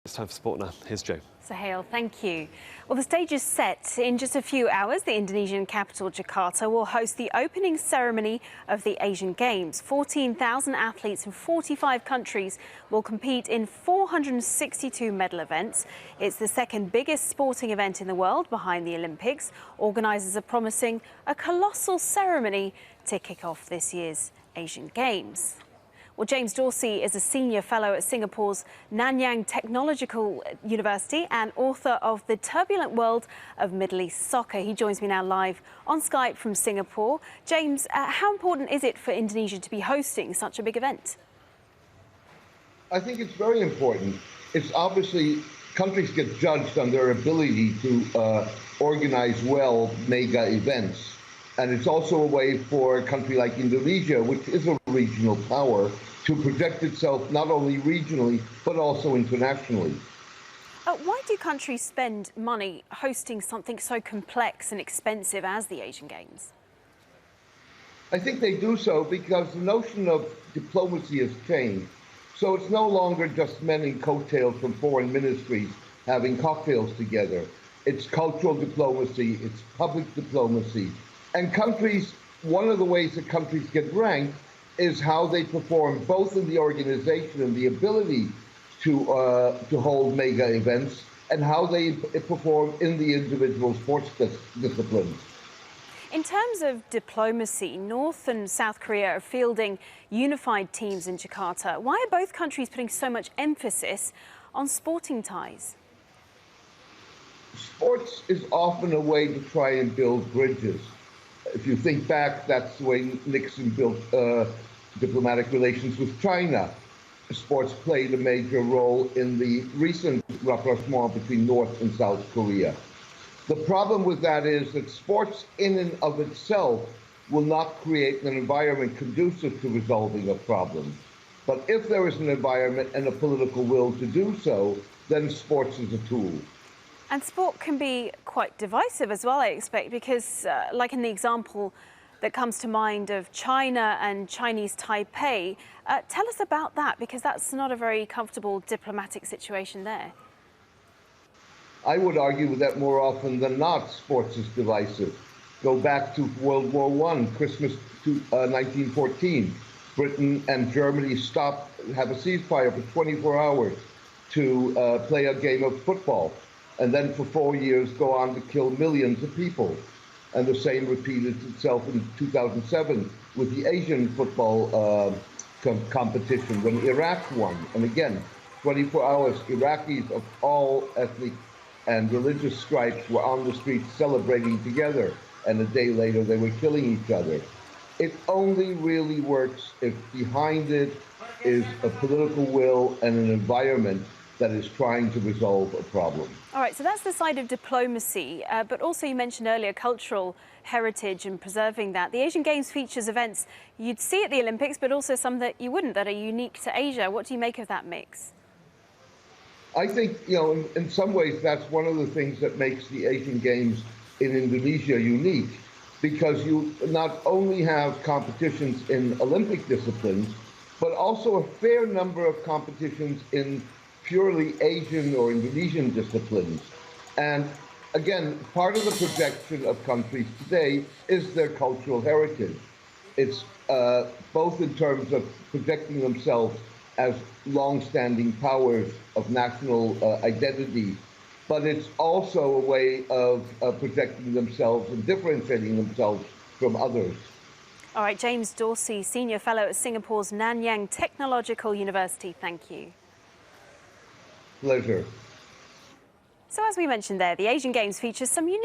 It's time for Sport now. Here's Joe. Sahil, thank you. Well, the stage is set. In just a few hours, the Indonesian capital, Jakarta, will host the opening ceremony of the Asian Games. 14,000 athletes from 45 countries will compete in 462 medal events. It's the second biggest sporting event in the world behind the Olympics. Organisers are promising a colossal ceremony to kick off this year's Asian Games. Well, James Dorsey is a senior fellow at Singapore's Nanyang Technological University and author of The Turbulent World of Middle East Soccer. He joins me now live on Skype from Singapore. James, how important is it for Indonesia to be hosting such a big event? I think it's very important. It's obviously countries get judged on their ability to organize well mega events. And it's also a way for a country like Indonesia, which is a regional power, to project itself not only regionally, but also internationally. Why do countries spend money hosting something so complex and expensive as the Asian Games? I think they do so because the notion of diplomacy has changed. So it's no longer just men in coattails from foreign ministries having cocktails together. It's cultural diplomacy, it's public diplomacy. And countries, one of the ways that countries get ranked is how they perform both in the organization and the ability to hold mega events and how they perform in the individual sports disciplines. In terms of diplomacy, North and South Korea are fielding unified teams in Jakarta. Why are both countries putting so much emphasis on sporting ties? Sports is often a way to try and build bridges. If you think back, that's the way Nixon built diplomatic relations with China. Sports played a major role in the recent rapprochement between North and South Korea. The problem with that is that sports in and of itself will not create an environment conducive to resolving a problem. But if there is an environment and a political will to do so, then sports is a tool. And sport can be quite divisive as well, I expect, because like in the example that comes to mind of China and Chinese Taipei, tell us about that, because that's not a very comfortable diplomatic situation there. I would argue that more often than not, sports is divisive. Go back to World War I, Christmas 1914. Britain and Germany have a ceasefire for 24 hours to play a game of football, and then for 4 years go on to kill millions of people. And the same repeated itself in 2007 with the Asian football competition when Iraq won. And again, 24 hours, Iraqis of all ethnic and religious stripes were on the streets celebrating together, and a day later they were killing each other. It only really works if behind it is a political will and an environment that is trying to resolve a problem. All right, so that's the side of diplomacy, but also you mentioned earlier cultural heritage and preserving that. The Asian Games features events you'd see at the Olympics, but also some that you wouldn't, that are unique to Asia. What do you make of that mix? I think, in some ways, that's one of the things that makes the Asian Games in Indonesia unique, because you not only have competitions in Olympic disciplines, but also a fair number of competitions in purely Asian or Indonesian disciplines. And again, part of the projection of countries today is their cultural heritage. It's both in terms of projecting themselves as long-standing powers of national identity, but it's also a way of projecting themselves and differentiating themselves from others. All right, James Dorsey, Senior Fellow at Singapore's Nanyang Technological University, thank you. Pleasure. So as we mentioned there, the Asian Games features some unique